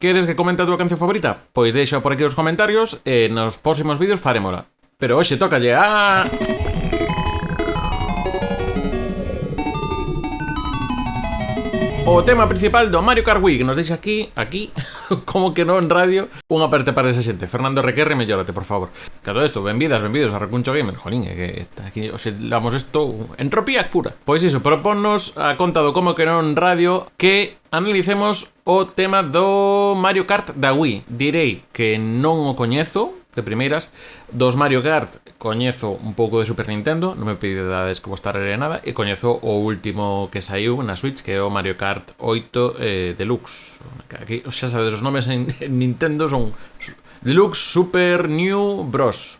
Queres que comente a túa canción favorita? Pois deixa por aquí os comentarios e nos próximos vídeos farémola. Pero hoxe tócalle a... o tema principal do Mario Kart Wii, que nos deixa aquí, como que non en radio, unha aperte para esa xente. Fernando Requerre, mellórate, por favor. Todo isto, benvidos a Recuncho Gamer. Jolín, é que aquí hoxe damos isto entropía pura. Pois iso, proponnos a conta do como que non en radio que analicemos o tema do Mario Kart da Wii. Direi que non o coñezo de primeiras. Dos Mario Kart coñezo un pouco de Super Nintendo, non me pedidades que vos tararé nada, e coñezo o último que saiu na Switch, que é o Mario Kart 8 Deluxe. Aquí xa sabedes, os nomes en Nintendo son Deluxe, Super, New, Bros,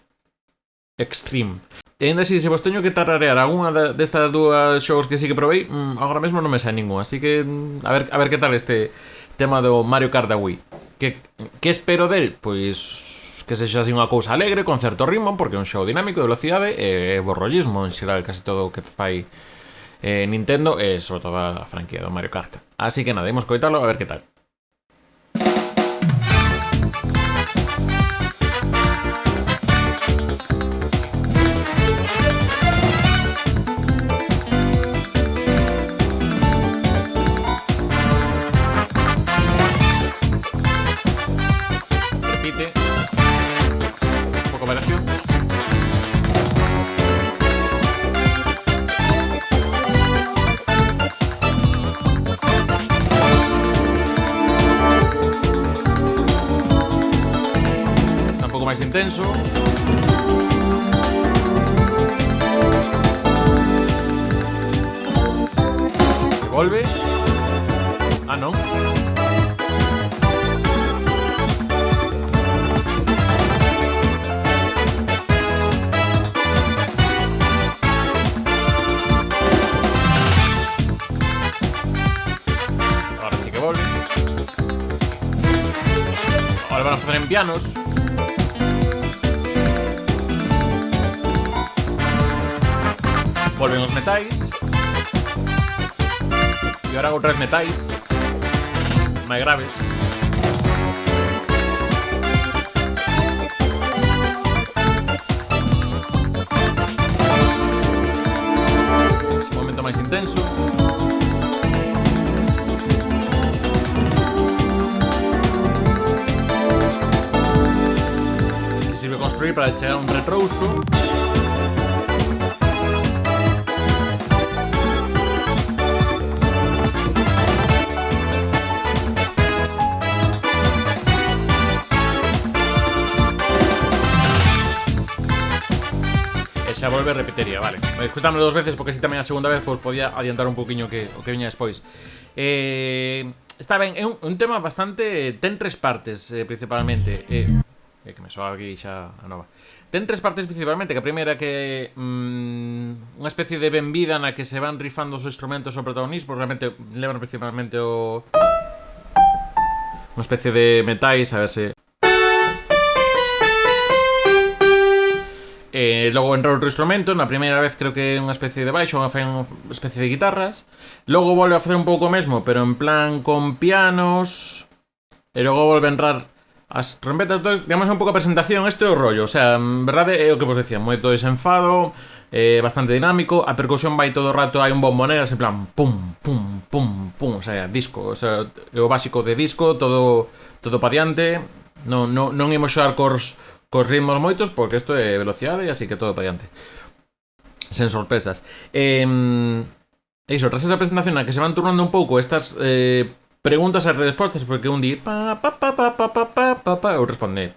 Extreme. E ainda así, se vos teño que tararear algunha destas dúas xogos que sí que probei, agora mesmo non me sae ningún, así que a ver que tal este tema do Mario Kart da Wii. Que espero del? Pois que sexa así unha cousa alegre, con certo ritmo, porque é un xogo dinámico de velocidade e borrollismo en xeral casi todo o que fai Nintendo e sobre todo a franquía do Mario Kart. Así que nada, imos coitalo a ver que tal. Repite. Operación. Está un pouco máis intenso. Se volve. Ah, non. Ahora van a facer en pianos. Volven os metais. E ahora outras metais máis graves. Ese momento máis intenso. Sirve construir para chegar a un retrouso. E xa volve a repetiría, vale. Escutámoslo dos veces porque así tamén a segunda vez pois podía adiantar un poquinho o que viña despois. Está ben, é un tema bastante... ten tres partes, principalmente. Que me soa aquí xa a nova. Ten tres partes principalmente, que a primeira que unha especie de benvida na que se van rifando os instrumentos ao protagonismo, realmente levan principalmente o... unha especie de metais, a ver se... Logo entra outro instrumento, na primeira vez creo que é unha especie de baixo, unha especie de guitarras. Logo volve a facer un pouco o mesmo, pero en plan con pianos. E logo volve a entrar as trompetas, digamos un pouco a presentación, este é o rollo, o sea, en verdade é o que vos decía, moito desenfado, bastante dinámico, a percusión vai todo o rato, hai un bomboneras en plan pum, pum, pum, pum, o sea, disco, o sea, o básico de disco, todo pa diante, non imos xogar cos ritmos moitos, porque isto é velocidade, así que todo pa diante, sen sorpresas. Iso, tras esa presentación na que se van turnando un pouco estas... preguntas e respostas, porque un di eu responde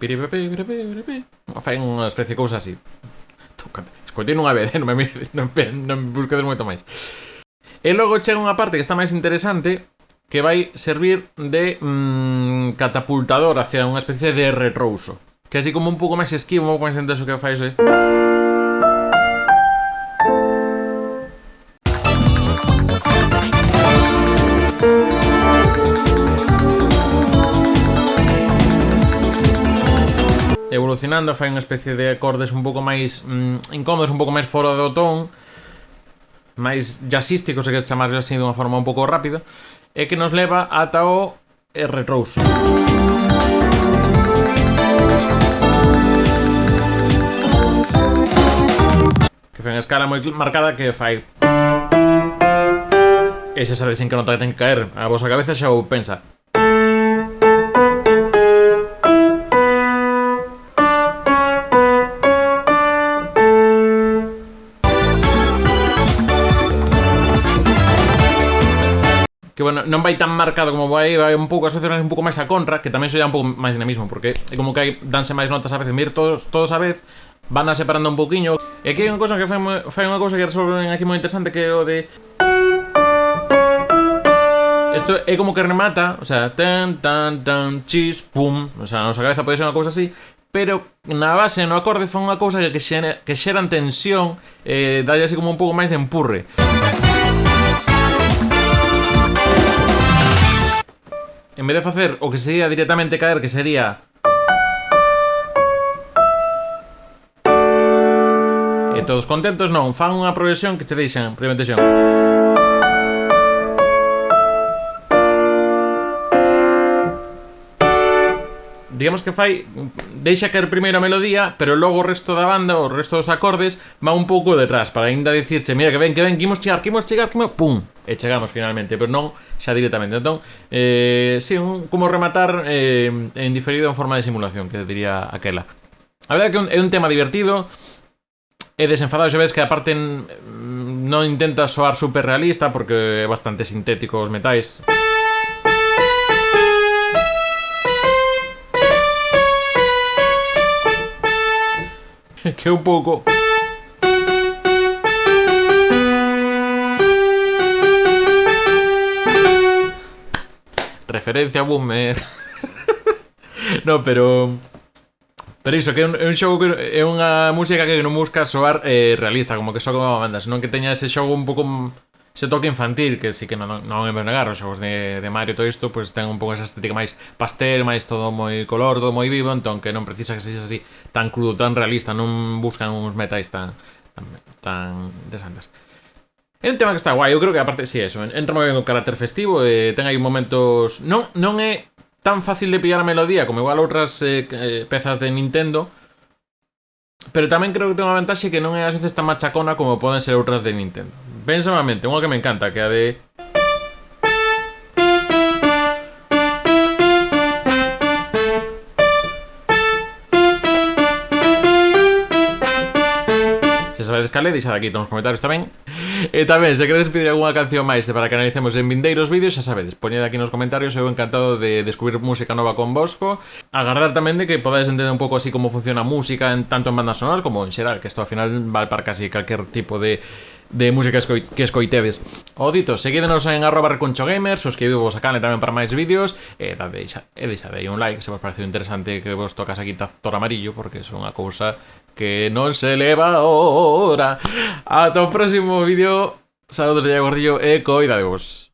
fai unha especie de cousa así. Escoitei unha vez, non me busquedes moito máis. E logo chega unha parte que está máis interesante, que vai servir de catapultador hacia unha especie de retrouso, que así como un pouco máis esquivo, un pouco máis intenso que fai iso. Evolucionando, fai unha especie de acordes un pouco máis incómodos, un pouco máis fora do ton, máis jazzísticos, se queres chamarlo así dunha forma un pouco rápida, e que nos leva ata o R. Rose. Que fai unha escala moi marcada que fai... E se sabedes en que nota ten que caer, a vosa cabeza xa o pensa. Que bueno, non vai tan marcado como vai un pouco, as veces vai un pouco máis a contra, que tamén solla un pouco máis dinamismo, porque é como que hai, danse máis notas a veces, mir todos a vez, van a separando un pouquiño. E aquí hai unha cosa que fai unha cosa que resolven aquí moi interesante, que é o de... Isto é como que remata, o sea, tan, chis, pum, o sea, a nosa cabeza pode ser unha cousa así, pero na base, no acorde, fan unha cousa que xeran tensión, dalle así como un pouco máis de empurre. En vez de facer o que sería directamente caer, que sería... E todos contentos, non, fan unha progresión que che deixan, primeira tensión. Digamos que deixa caer primeiro a melodía, pero logo o resto da banda, o resto dos acordes, va un pouco detrás, para ainda dicirche, mira que ven, que imos chegar, pum, e chegamos finalmente, pero non xa directamente. Entón, sí, como rematar en diferido en forma de simulación, que diría aquela. A verdade é que é un tema divertido, é desenfadado, xa ves que aparte non intenta soar super realista, porque é bastante sintético os metais. Que un pouco... Referencia a Boomer. No, pero iso, que é un xogo que é unha música que non busca soar realista, como que só como bandas, non que teña ese xogo un pouco... ese toque infantil, que sí que non é ben negar, os xogos de Mario e todo isto, pues ten un pouco esa estética máis pastel, máis todo moi color, todo moi vivo, entón que non precisa que sexa así tan crudo, tan realista, non buscan uns metais tan interesantes. É un tema que está guai, eu creo que aparte, sí, eso, entra moi ben o carácter festivo, ten aí momentos... Non é tan fácil de pillar a melodía como igual outras pezas de Nintendo, pero tamén creo que ten unha vantaxe que non é ás veces tan machacona como poden ser outras de Nintendo. Pensa malamente, unha que me encanta, que é a de... Se sabedes cal é, deixad aquí nos comentarios tamén. E tamén, se queredes pedir algunha canción máis para que analicemos en vindeiros vídeos, xa sabedes, poñed aquí nos comentarios, eu encantado de descubrir música nova con vosco. Agardar tamén de que podáis entender un pouco así como funciona a música, tanto en bandas sonoras como en xeral, que isto ao final vale para casi calquer tipo de música que escoitedes. O dito, seguídenos en @recunchogamer, suscribivos a canal tamén para máis vídeos, e deixade aí un like se vos pareceu interesante que vos tocas aquí Thor amarillo, porque é unha cousa que non se leva ahora. Ata o próximo vídeo. Saludos de Iago Gordillo e coidadevos.